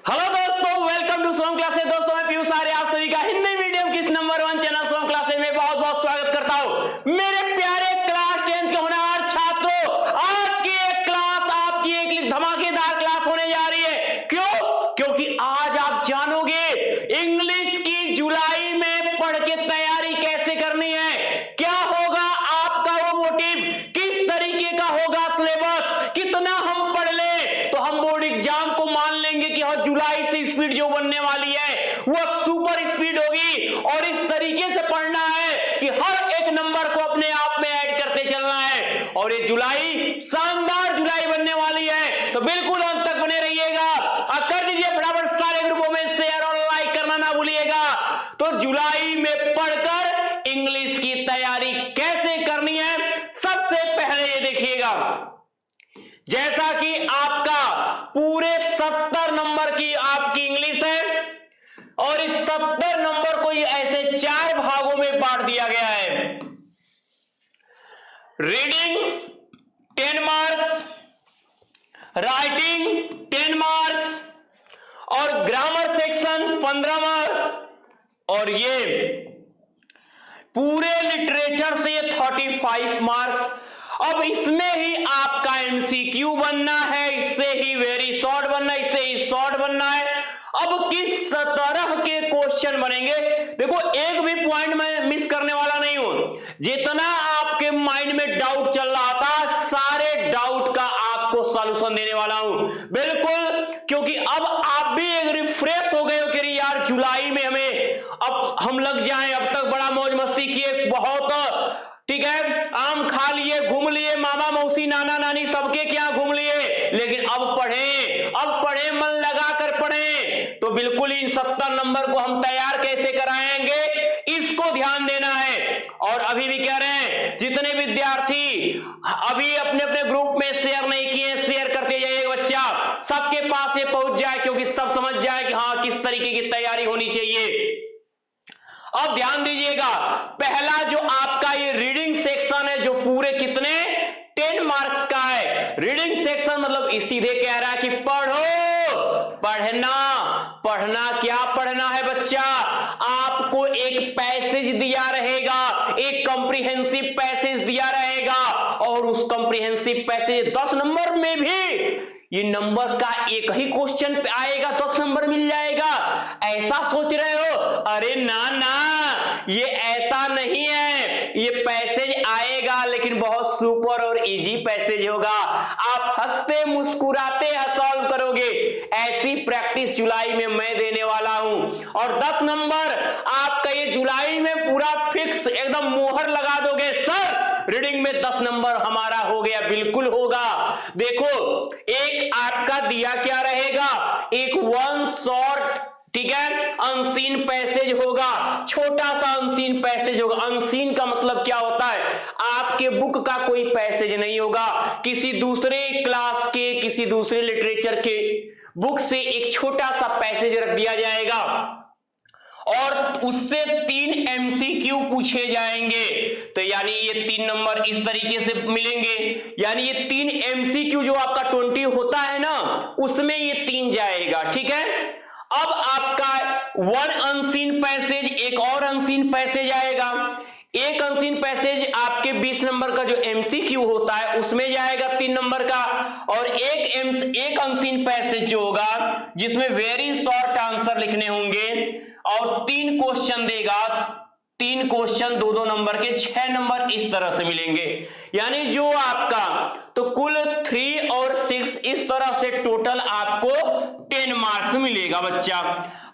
Hello दोस्तों, welcome to Som classes. दोस्तों मैं पीयूष आर्य आप सभी का हिंदी मीडियम किस नंबर 1 चैनल सोम क्लासेस में बहुत बहुत स्वागत करता हूं। मेरे प्यारे क्लास 10 के होनहार छात्रों, आज की एक क्लास आपकी एक धमाकेदार क्लास होने जा रही है। क्यों? क्योंकि आज आप जानोगे इंग्लिश की जुलाई में पढ़ के तैयारी कैसे करनी है, क्या होगा आपका वो मोटिव, किस तरीके का होगा सिलेबस, कितना हम पढ़ ले तो हम बोर्ड एग्जाम को मान लेंगे कि हाँ जुलाई से स्पीड जो बनने वाली है वो सुपर स्पीड होगी। और इस तरीके से पढ़ना है कि हर एक नंबर को अपने आप में ऐड करते चलना है। और ये जुलाई शानदार जुलाई बनने वाली है, तो बिल्कुल अंत तक बने रहिएगा। और कर दीजिए फटाफट सारे ग्रुपों में शेयर और लाइक करना ना भूलिएगा। तो जुलाई में पढ़कर इंग्लिश की तैयारी कैसे करनी है, सबसे पहले ये देखिएगा, जैसा कि आपका पूरे 70 नंबर की आपकी इंग्लिश है और इस 70 नंबर को ये ऐसे 4 भागों में बांट दिया गया है। रीडिंग 10 मार्क्स, राइटिंग 10 मार्क्स और ग्रामर सेक्शन 15 मार्क्स और ये पूरे लिटरेचर से 35 मार्क्स। अब इसमें ही आपका एमसीक्यू बनना है, इससे ही वेरी शॉर्ट बनना है, इससे ही शॉर्ट बनना है। अब किस तरह के क्वेश्चन बनेंगे, देखो एक भी पॉइंट मैं मिस करने वाला नहीं हूं। जितना आपके माइंड में डाउट चल रहा था, सारे डाउट का आपको सॉल्यूशन देने वाला हूं, बिल्कुल। क्योंकि अब आप भी एक रिफ्रेश हो गए हो कि यार जुलाई में हमें अब हम लग जाएं। अब तक बड़ा मौज मस्ती किए, बहुत ठीक है, आम खा लिए, घूम लिए, मामा मौसी नाना नानी सबके क्या घूम लिए, लेकिन अब पढ़े, मन लगा कर पढ़े। तो बिल्कुल इन 70 नंबर को हम तैयार कैसे कराएंगे, इसको ध्यान देना है। और अभी भी कह रहे हैं जितने विद्यार्थी अभी अपने अपने ग्रुप में शेयर नहीं किए, शेयर करते जाइए बच्चा, सबके पास ये पहुंच जाए, क्योंकि सब समझ जाए कि हाँ किस तरीके की तैयारी होनी चाहिए। अब ध्यान दीजिएगा, पहला जो आपका ये रीडिंग सेक्शन है, जो पूरे कितने 10 मार्क्स का है। रीडिंग सेक्शन मतलब सीधे कह रहा है कि पढ़ो, पढ़ना क्या पढ़ना है बच्चा, आपको एक पैसेज दिया रहेगा, एक कॉम्प्रिहेंसिव पैसेज दिया रहेगा और उस कॉम्प्रिहेंसिव पैसेज 10 नंबर में भी ये नंबर का एक ही क्वेश्चन पे आएगा, 10 नंबर मिल जाएगा। ऐसा सोच रहे हो? अरे ना, ये ऐसा नहीं है। ये पैसेज आएगा लेकिन बहुत सुपर और इजी पैसेज होगा, आप हंसते मुस्कुराते सॉल्व करोगे। ऐसी प्रैक्टिस जुलाई में मैं देने वाला हूं। और 10 नंबर आपका ये जुलाई में पूरा फिक्स एकदम मोहर लगा दोगे, सर रीडिंग में 10 नंबर हमारा हो गया, बिल्कुल होगा। देखो एक आपका दिया क्या रहेगा, एक वन शॉर्ट, ठीक है, अनसीन पैसेज होगा, छोटा सा अनसीन पैसेज होगा। अनसीन का मतलब क्या होता है, आपके बुक का कोई पैसेज नहीं होगा, किसी दूसरे क्लास के, किसी दूसरे लिटरेचर के बुक से एक छोटा सा पैसेज रख दिया जाएगा और उससे 3 एमसीक्यू पूछे जाएंगे। तो यानी ये 3 नंबर इस तरीके से मिलेंगे, यानी ये 3 एमसीक्यू जो आपका 20 होता है ना, उसमें ये 3 जाएगा, ठीक है। अब आपका 1 अनसीन पैसेज, एक और अनसीन पैसेज आएगा, एक अनसीन पैसेज आपके 20 नंबर का जो एमसीक्यू होता है उसमें जाएगा 3 नंबर का, और एक अनसीन पैसेज जो होगा जिसमें वेरी शॉर्ट आंसर लिखने होंगे और 3 क्वेश्चन देगा, 3 क्वेश्चन 2-2 नंबर के, 6 नंबर इस तरह से मिलेंगे। यानी जो आपका तो कुल 3 और 6 इस तरह से टोटल आपको 10 मार्क्स मिलेगा बच्चा।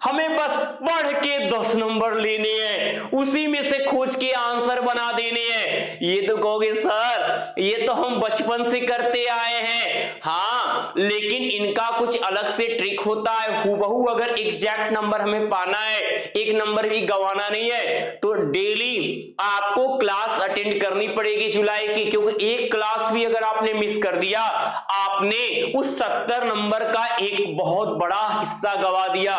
हमें बस पढ़ के 10 नंबर लेने हैं, उसी में से खोज के आंसर बना देने हैं। ये तो कहोगे सर ये तो हम बचपन से करते आए हैं, हाँ, लेकिन इनका कुछ अलग से ट्रिक होता है। हूबहू अगर एग्जैक्ट नंबर हमें पाना है, एक नंबर भी गंवाना नहीं है, तो डेली आपको क्लास अटेंड करनी पड़ेगी जुलाई की, क्योंकि एक क्लास भी अगर आपने मिस कर दिया, आपने उस 70 नंबर का एक बहुत बड़ा हिस्सा गवा दिया।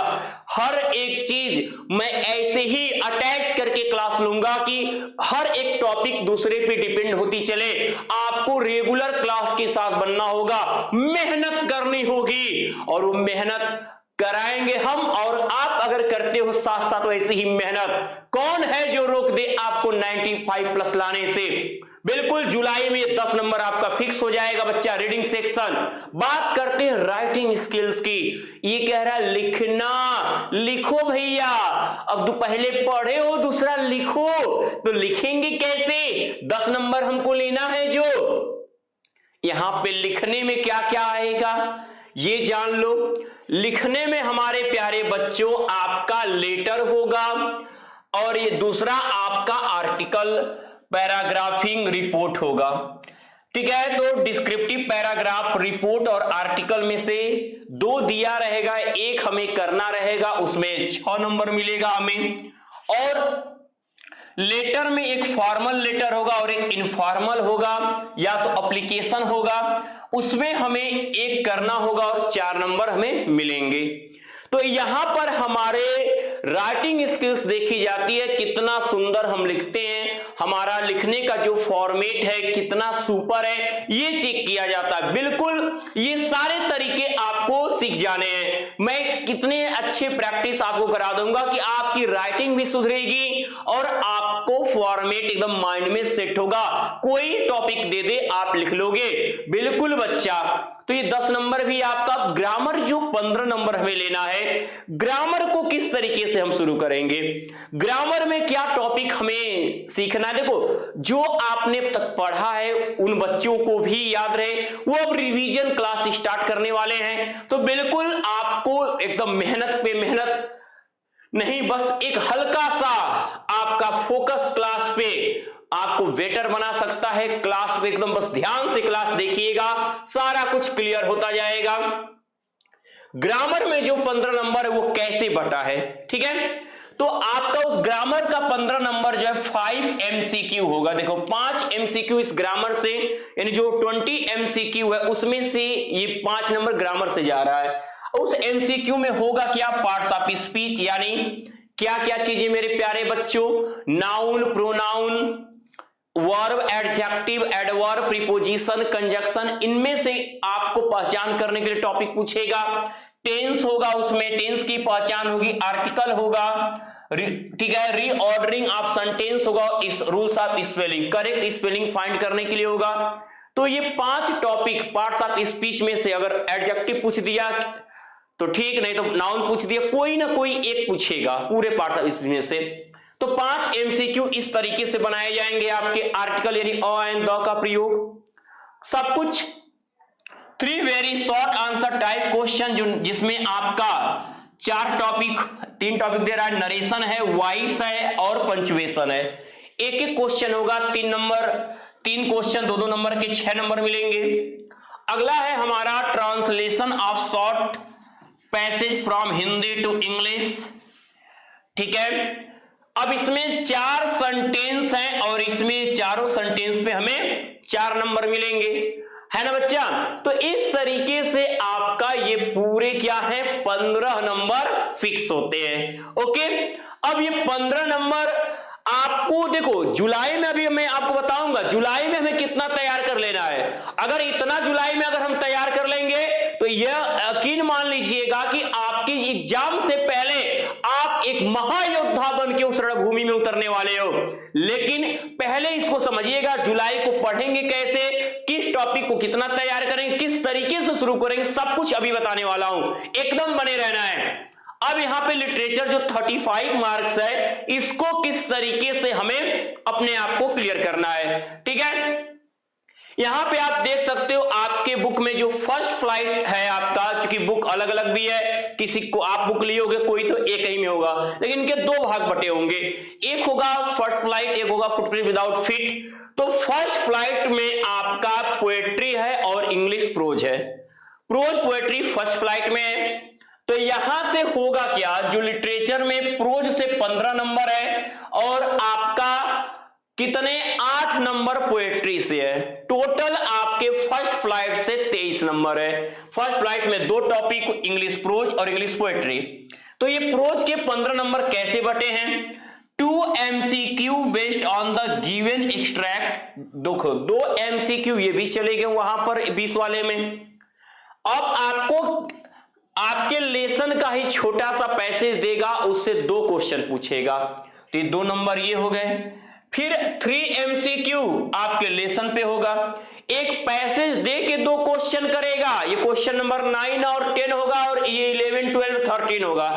हर एक चीज मैं ऐसे ही अटैच करके क्लास लूंगा कि हर एक टॉपिक दूसरे पे डिपेंड होती चले। आपको रेगुलर क्लास के साथ बनना होगा, मेहनत करनी होगी, और वो मेहनत कराएंगे हम, और आप अगर करते हो साथ साथ वैसे ही मेहनत, कौन है जो रोक दे आपको 95 प्लस लाने से। बिल्कुल जुलाई में 10 नंबर आपका फिक्स हो जाएगा बच्चा। रीडिंग सेक्शन, बात करते हैं राइटिंग स्किल्स की। ये कह रहा है लिखना, लिखो भैया। अब तो पहले पढ़े हो, दूसरा लिखो, तो लिखेंगे कैसे? 10 नंबर हमको लेना है। जो यहां पे लिखने में क्या क्या आएगा ये जान लो। लिखने में हमारे प्यारे बच्चों आपका लेटर होगा, और ये दूसरा आपका आर्टिकल पैराग्राफिंग रिपोर्ट होगा। ठीक है, तो डिस्क्रिप्टिव पैराग्राफ, रिपोर्ट और आर्टिकल में से 2 दिया रहेगा, एक हमें करना रहेगा, उसमें 6 नंबर मिलेगा हमें। और लेटर में एक फॉर्मल लेटर होगा और एक इनफॉर्मल होगा, या तो एप्लीकेशन होगा, उसमें हमें एक करना होगा और 4 नंबर हमें मिलेंगे। तो यहां पर हमारे राइटिंग स्किल्स देखी जाती है, कितना सुंदर हम लिखते हैं, हमारा लिखने का जो फॉर्मेट है कितना सुपर है, ये चेक किया जाता है। बिल्कुल ये सारे तरीके आपको सीख जाने हैं। मैं कितने अच्छे प्रैक्टिस आपको करा दूंगा कि आपकी राइटिंग भी सुधरेगी और आपको फॉर्मेट एकदम माइंड में सेट होगा। कोई टॉपिक दे दे आप लिख लोगे। बिल्कुल बच्चा, तो ये 10 नंबर भी आपका। ग्रामर जो 15 नंबर हमें लेना है, ग्रामर को किस तरीके से हम शुरू करेंगे, ग्रामर में क्या टॉपिक हमें सीखना है। देखो जो आपने अब तक पढ़ा है उन बच्चों को भी याद रहे, वो अब रिवीजन क्लास स्टार्ट करने वाले हैं, तो बिल्कुल आपको एकदम मेहनत पे मेहनत नहीं, बस एक हल्का सा आपका फोकस क्लास पे आपको बेटर बना सकता है। क्लास पे एकदम बस ध्यान से क्लास देखिएगा, सारा कुछ क्लियर होता जाएगा। ग्रामर में जो 15 नंबर है वो कैसे बटा है, ठीक है, तो आपका उस ग्रामर का 15 नंबर जो है 5 MCQ होगा। देखो 5 MCQ इस ग्रामर से, यानी जो 20 MCQ है उसमें से ये 5 नंबर ग्रामर से जा रहा है। उस MCQ में होगा क्या, पार्ट्स ऑफ स्पीच, यानी क्या क्या चीजें मेरे प्यारे बच्चों, noun, pronoun, verb, adjective, adverb, preposition, conjunction, इनमें से आपको पहचान करने के लिए टॉपिक पूछेगा। टेंस होगा, उसमें टेंस की पहचान होगी, आर्टिकल होगा, ठीक है, रीऑर्डरिंग ऑफ सेंटेंस होगा, इस rules of spelling, correct spelling find करने के लिए होगा। तो ये 5 टॉपिक पार्ट्स ऑफ स्पीच में से अगर एडजेक्टिव पूछ दिया तो ठीक, नहीं तो नाउन पूछ दिया, कोई ना कोई एक पूछेगा पूरे पार्ट्स ऑफ स्पीच में से। तो 5 MCQ इस तरीके से बनाए जाएंगे आपके। आर्टिकल यानी अ एंड द का प्रयोग, सब कुछ। 3 very short answer type question, जिसमें आपका 3 टॉपिक दे रहा है, नरेशन है, वॉइस है और पंक्चुएशन है। एक एक क्वेश्चन होगा, 3 क्वेश्चन 2-2 नंबर के 6 नंबर मिलेंगे। अगला है हमारा translation of short passage from Hindi to English, ठीक है। अब इसमें 4 सेंटेंस हैं और इसमें चारों सेंटेंस पे हमें 4 नंबर मिलेंगे, है ना बच्चा। तो इस तरीके से आपका ये पूरे क्या है, 15 नंबर फिक्स होते हैं। ओके, अब ये 15 नंबर आपको देखो जुलाई में, अभी मैं आपको बताऊंगा जुलाई में हमें कितना तैयार कर लेना है। अगर इतना जुलाई में अगर हम तैयार कर लेंगे तो यह यकीन मान लीजिएगा कि आपकी एग्जाम से पहले आप एक महायोद्धा बन के उस रणभूमि में उतरने वाले हो। लेकिन पहले इसको समझिएगा, जुलाई को पढ़ेंगे कैसे, किस टॉपिक को कितना तैयार करेंगे, किस तरीके से शुरू करेंगे, सब कुछ अभी बताने वाला हूं, एकदम बने रहना है। अब यहां पे लिटरेचर जो 35 मार्क्स है, इसको किस तरीके से हमें अपने आप को क्लियर करना है, ठीक है। यहां पे आप देख सकते हो आपके बुक में जो फर्स्ट फ्लाइट है आपका, चूंकि बुक अलग अलग भी है, किसी को आप बुक लिए होगे कोई तो एक ही में होगा, लेकिन इनके 2 भाग बटे होंगे, एक होगा फर्स्ट फ्लाइट, एक होगा फुटप्रिंट विदाउट फीट। तो फर्स्ट फ्लाइट में आपका पोएट्री है और इंग्लिश प्रोज है। प्रोज पोएट्री फर्स्ट फ्लाइट में है। तो यहां से होगा क्या, जो लिटरेचर में प्रोज से 15 नंबर है और आपका कितने 8 नंबर पोएट्री से है, टोटल आपके फर्स्ट फ्लाइट से 23 नंबर है। फर्स्ट फ्लाइट में 2 टॉपिक, इंग्लिश प्रोज और इंग्लिश पोएट्री। तो ये प्रोज के 15 नंबर कैसे बटे हैं, 2 MCQ based on the given extract. देखो 2 MCQ ये भी चले गए वहां पर 20 वाले में। अब आपको आपके लेसन का ही छोटा सा पैसेज देगा, उससे 2 क्वेश्चन पूछेगा, तो ये 2 नंबर ये हो गए। फिर 3 MCQ आपके लेसन पे होगा, एक पैसेज दे के 2 क्वेश्चन करेगा, ये क्वेश्चन नंबर 9 और 10 होगा, और ये 11, 12, 13 होगा,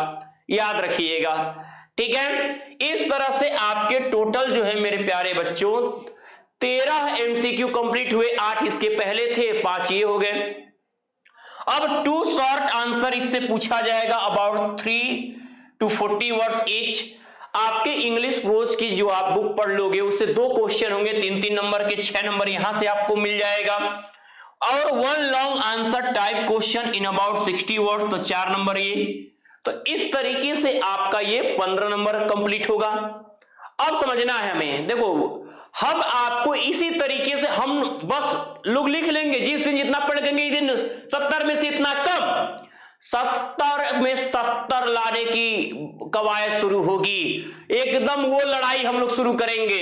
याद रखिएगा, ठीक है। इस तरह से आपके टोटल जो है मेरे प्यारे बच्चों 13 MCQ कंप्लीट हुए, 8 इसके पहले थे, 5 ये हो गए। अब 2 शॉर्ट आंसर इससे पूछा जाएगा अबाउट 3 to 40 वर्ड्स ईच। आपके इंग्लिश प्रोज की जो आप बुक पढ़ लोगे उससे 2 क्वेश्चन होंगे 3-3 नंबर के, 6 नंबर यहां से आपको मिल जाएगा, और 1 long answer type question in about 60 words, तो 4 नंबर ये। तो इस तरीके से आपका ये 15 नंबर कंप्लीट होगा। अब समझना है हमें, देखो हम आपको इसी तरीके से हम बस लोग लिख लेंगे, जिस दिन जितना पढ़ देंगे, इस दिन 70 में से इतना कम, 70 में 70 लाने की कवायद शुरू होगी, एकदम वो लड़ाई हम लोग शुरू करेंगे।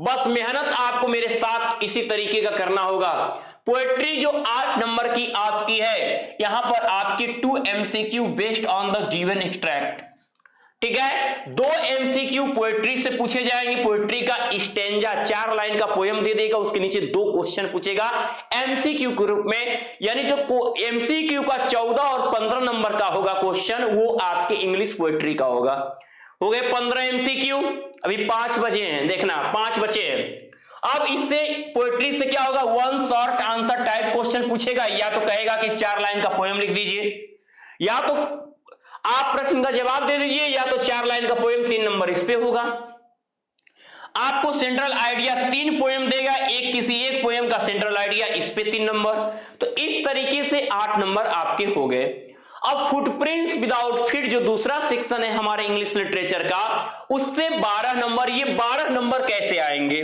बस मेहनत आपको मेरे साथ इसी तरीके का करना होगा। पोएट्री जो 8 नंबर की आपकी है, यहां पर आपकी 2 MCQ based on the given extract, ठीक है। 2 MCQ पोएट्री से पूछे जाएंगे, पोएट्री का स्टेंजा 4 लाइन का पोयम दे देगा, उसके नीचे 2 क्वेश्चन पूछेगा MCQ के रूप में, यानी जो MCQ का 14 और 15 नंबर का होगा क्वेश्चन, वो आपके इंग्लिश पोएट्री का होगा। हो गए 15 MCQ, अभी 5 बचे हैं, देखना 5 बचे हैं। अब इससे पोएट्री से क्या होगा, 1 शॉर्ट आंसर टाइप क्वेश्चन पूछेगा, या तो कहेगा कि 4 लाइन का पोयम लिख दीजिए, या तो आप प्रश्न का जवाब दे दीजिए, या तो 4 लाइन का पोयम, 3 नंबर इस पे होगा। आपको सेंट्रल आइडिया 3 पोयम देगा, एक किसी एक पोयम का सेंट्रल आइडिया, इस पे 3 नंबर। तो इस तरीके से 8 नंबर आपके हो गए। अब फुटप्रिंट्स विदाउट फीट जो दूसरा सेक्शन है हमारे इंग्लिश लिटरेचर का, उससे 12 नंबर। ये 12 नंबर कैसे आएंगे,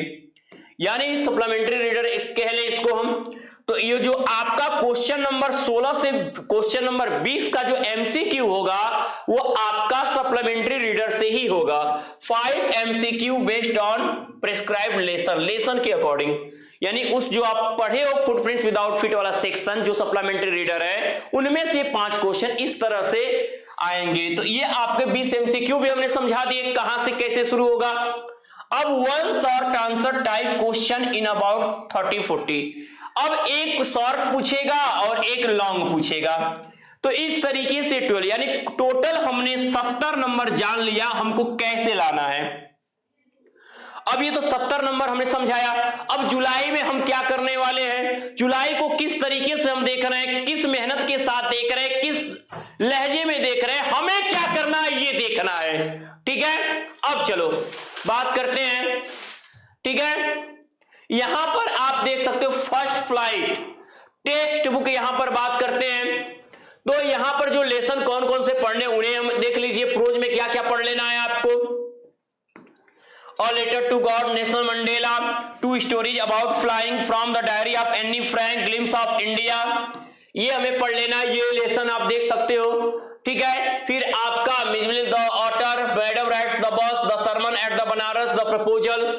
यानी सप्लीमेंट्री रीडर कह ले इसको हम, तो ये जो आपका क्वेश्चन नंबर 16 से क्वेश्चन नंबर 20 का जो MCQ होगा, वो आपका सप्लीमेंट्री रीडर से ही होगा। 5 MCQ based on prescribed lesson, lesson के अकॉर्डिंग, यानी उस जो आप पढ़े हो फुटप्रिंट्स विदाउट फीट वाला सेक्शन जो सप्लीमेंट्री रीडर है, उनमें से 5 क्वेश्चन इस तरह से आएंगे। तो ये आपके 20 MCQ भी हमने समझा दिए कहां से कैसे शुरू होगा। अब 1 short answer type question in about 30-40। अब एक शॉर्ट पूछेगा और एक लॉन्ग पूछेगा, तो इस तरीके से 12, यानी टोटल हमने 70 नंबर जान लिया हमको कैसे लाना है। अब ये तो 70 नंबर हमने समझाया। अब जुलाई में हम क्या करने वाले हैं, जुलाई को किस तरीके से हम देख रहे हैं, किस मेहनत के साथ देख रहे हैं, किस लहजे में देख रहे हैं, हमें क्या करना है ये देखना है, ठीक है। अब चलो बात करते हैं, ठीक है। यहां पर आप देख सकते हो फर्स्ट फ्लाइट टेक्स्ट बुक, यहां पर बात करते हैं। तो यहां पर जो लेसन कौन कौन से पढ़ने उन्हें हम देख लीजिए। प्रोज में क्या क्या पढ़ लेना है आपको, A letter to God, national Mandela, 2 stories about flying from the diary of Anne Frank, glimpse of India, ये हमें पढ़ लेना, ये लेसन आप देख सकते हो, ठीक है। फिर आपका Mijbil the otter, madam rides the bus, the sermon at the Benares, the proposal.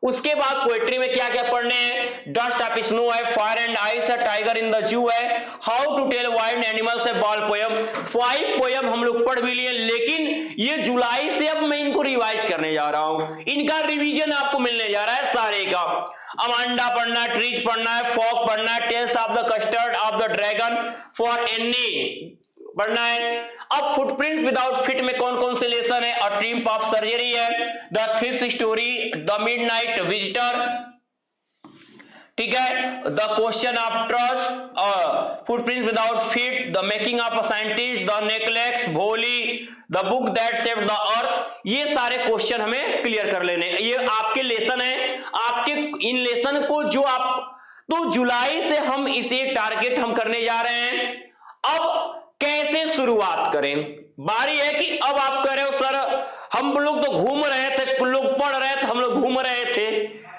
उसके बाद पोएट्री में क्या क्या पढ़ने हैं, डस्ट ऑफ स्नो है, फायर एंड आइस है, टाइगर इन द जू है, how to tell wild animals है, बॉल पोयम। 5 पोयम हम लोग पढ़ भी लिए, लेकिन ये जुलाई से अब मैं इनको रिवाइज करने जा रहा हूं, इनका रिवीजन आपको मिलने जा रहा है सारे का। अमांडा पढ़ना है, ट्रीज पढ़ना है, फॉग पढ़ना है, tales of the custard of the dragon, for Anne पढ़ना है। अब फुटप्रिंट्स विदाउट फिट में कौन कौन से लेसन है, अ ट्रिम्प ऑफ सर्जरी है, the thief's story, the midnight visitor, ठीक है, the question of trust, footprints without feet, the making of a scientist, the necklace, Bholi, the book that saved the earth. ये सारे question हमें clear कर लेने, ये आपके लेसन है। आपके इन लेसन को जो आप, तो जुलाई से हम इसे टारगेट हम करने जा रहे हैं। अब कैसे शुरुआत करें, बारी है कि अब आप कह रहे हो सर हम लोग तो घूम रहे थे, लोग पढ़ रहे थे, हम लोग घूम रहे थे,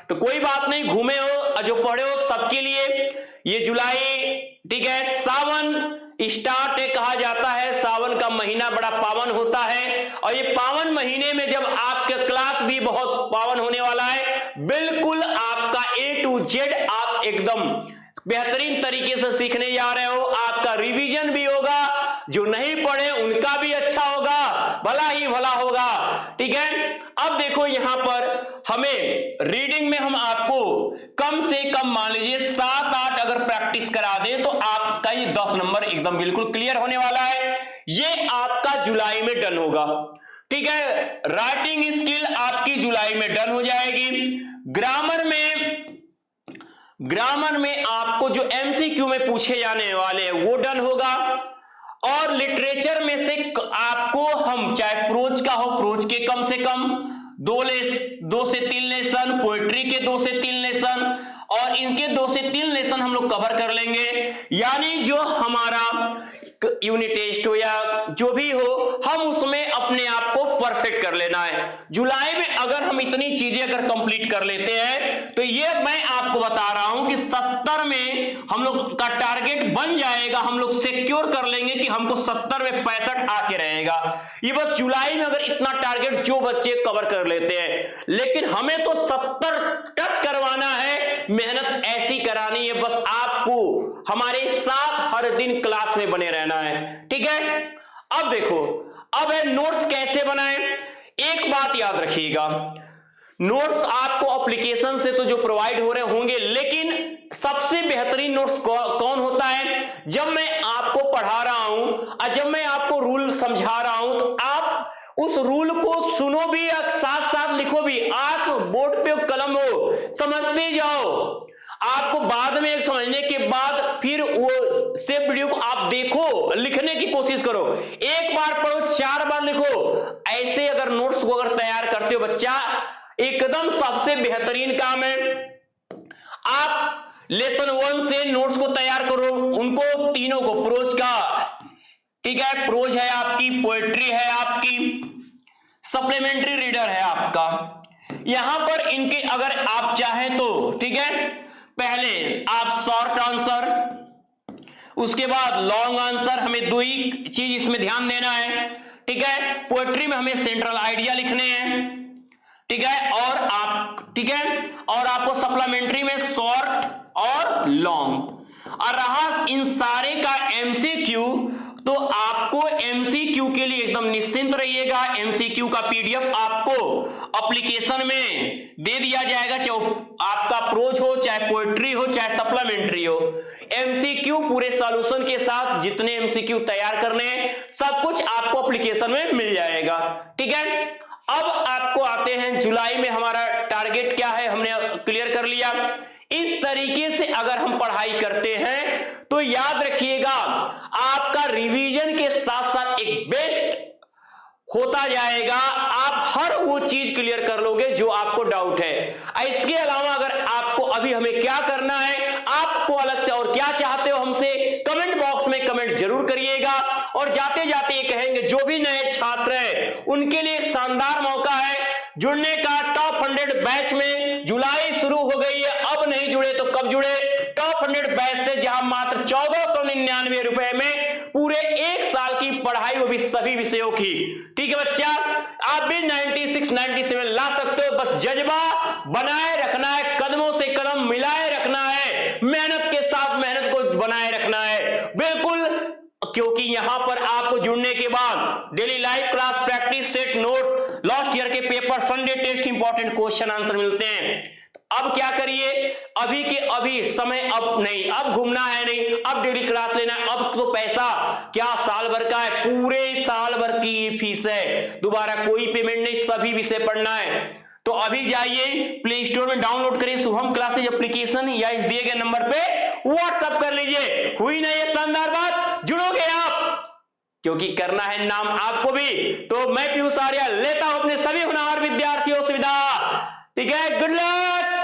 तो कोई बात नहीं, घूमे हो जो पढ़े हो सबके लिए ये जुलाई, ठीक है। सावन स्टार्ट कहा जाता है, सावन का महीना बड़ा पावन होता है, और ये पावन महीने में जब आपका क्लास भी बहुत पावन होने वाला है, बिल्कुल आपका A to Z आप एकदम बेहतरीन तरीके से सीखने जा रहे हो। आपका रिवीजन भी होगा, जो नहीं पढ़े उनका भी अच्छा होगा, भला ही भला होगा। ठीक है, अब देखो यहां पर हमें रीडिंग में हम आपको कम से कम मान लीजिए 7-8 अगर प्रैक्टिस करा दें तो आपका ये 10 नंबर एकदम बिल्कुल क्लियर होने वाला है। ये आपका जुलाई में डन होगा। ठीक है, राइटिंग स्किल आपकी जुलाई में डन हो जाएगी। ग्रामर में आपको जो एमसीक्यू में पूछे जाने वाले हैं वो डन होगा। और लिटरेचर में से आपको हम चाहे प्रोज का हो, प्रोज के कम से कम 2 से 3 लेसन, पोएट्री के 2 से 3 लेसन और इनके 2 से 3 लेसन हम लोग कवर कर लेंगे। यानी जो हमारा यूनिट टेस्ट हो या जो भी हो, हम उसमें अपने आप को परफेक्ट कर लेना है। जुलाई में अगर हम इतनी चीजें अगर कंप्लीट कर लेते हैं तो ये मैं आपको बता रहा हूं कि 70 में हम लोग का टारगेट बन जाएगा। हम लोग सिक्योर कर लेंगे कि हमको 70 में 65 आके रहेगा। ये बस जुलाई में अगर इतना टारगेट जो बच्चे कवर कर लेते हैं, लेकिन हमें तो 70 टच करवाना है। मेहनत ऐसी करानी है, बस आपको हमारे साथ हर दिन क्लास में बने रहना है। ठीक है, अब देखो, अब है नोट्स कैसे बनाएं। एक बात याद रखिएगा, नोट्स आपको एप्लीकेशन से तो जो प्रोवाइड हो रहे होंगे, लेकिन सबसे बेहतरीन नोट्स कौन होता है? जब मैं आपको पढ़ा रहा हूं और जब मैं आपको रूल समझा रहा हूं तो आप उस रूल को सुनो भी, साथ साथ लिखो भी। आंख बोर्ड पे कलम हो, समझते जाओ। आपको बाद में समझने के बाद फिर वो सेव वीडियो को आप देखो, लिखने की कोशिश करो। एक बार पढ़ो, 4 बार लिखो। ऐसे अगर नोट्स को अगर तैयार करते हो बच्चा, एकदम सबसे बेहतरीन काम है। आप लेसन 1 से नोट्स को तैयार करो, उनको तीनों को, प्रोज का, ठीक है, प्रोज है आपकी, पोएट्री है आपकी, सप्लीमेंट्री रीडर है आपका। यहां पर इनके अगर आप चाहें तो, ठीक है, पहले आप शॉर्ट आंसर, उसके बाद लॉन्ग आंसर, हमें 2 ही चीज इसमें ध्यान देना है। ठीक है, पोएट्री में हमें सेंट्रल आइडिया लिखने हैं। ठीक है, और आप, ठीक है, और आपको सप्लीमेंट्री में शॉर्ट और लॉन्ग। और रहा इन सारे का एमसीक्यू, तो आपको एमसीक्यू के लिए एकदम निश्चिंत रहिएगा। एमसीक्यू का पीडीएफ आपको एप्लीकेशन में दे दिया जाएगा, चाहे आपका प्रोज हो, चाहे पोएट्री हो, चाहे सप्लीमेंट्री हो। एमसीक्यू पूरे सॉल्यूशन के साथ जितने एमसीक्यू तैयार करने हैं सब कुछ आपको एप्लीकेशन में मिल जाएगा। ठीक है, अब आपको आते हैं जुलाई में हमारा टारगेट क्या है, हमने क्लियर कर लिया। इस तरीके से अगर हम पढ़ाई करते हैं तो याद रखिएगा आपका रिवीजन के साथ साथ एक बेस्ट होता जाएगा। आप हर वो चीज क्लियर कर लोगे जो आपको डाउट है। इसके अलावा अगर आपको अभी हमें क्या करना है, आपको अलग से और क्या चाहते हो हमसे, कमेंट बॉक्स में कमेंट जरूर करिएगा। और जाते जाते ये कहेंगे जो भी नए छात्र हैं उनके लिए एक शानदार मौका है जुड़ने का। टॉप 100 बैच में जुलाई शुरू हो गई है, अब नहीं जुड़े तो कब जुड़े? टॉप 100 बैच से जहां मात्र 1499 रुपए में पूरे 1 साल की पढ़ाई, वो भी सभी विषयों की। ठीक है बच्चा, आप भी 96, 97 ला सकते हो। बस जज्बा बनाए रखना है, कदमों से कदम मिलाए रखना है, मेहनत के साथ मेहनत को बनाए रखना है, बिल्कुल। क्योंकि यहां पर आपको जुड़ने के बाद daily live class, practice set, note, last year के paper, Sunday test, important question answer मिलते हैं। अब क्या करिए, अभी के अभी समय, अब नहीं, अब घूमना है नहीं, अब डेली क्लास लेना है। अब तो पैसा क्या साल भर का है, पूरे साल भर की फीस है, दोबारा कोई पेमेंट नहीं, सभी विषय पढ़ना है। तो अभी जाइए प्ले स्टोर में डाउनलोड करिए शुभम क्लासेज एप्लीकेशन, या इस दिए गए नंबर पे व्हाट्सएप कर लीजिए। हुई ना ये शानदार बात, जुड़ोगे आप, क्योंकि करना है नाम आपको भी। तो मैं पीयूष आर्या लेता हूं अपने सभी होनहार विद्यार्थियों से विदा। ठीक है, गुड लक।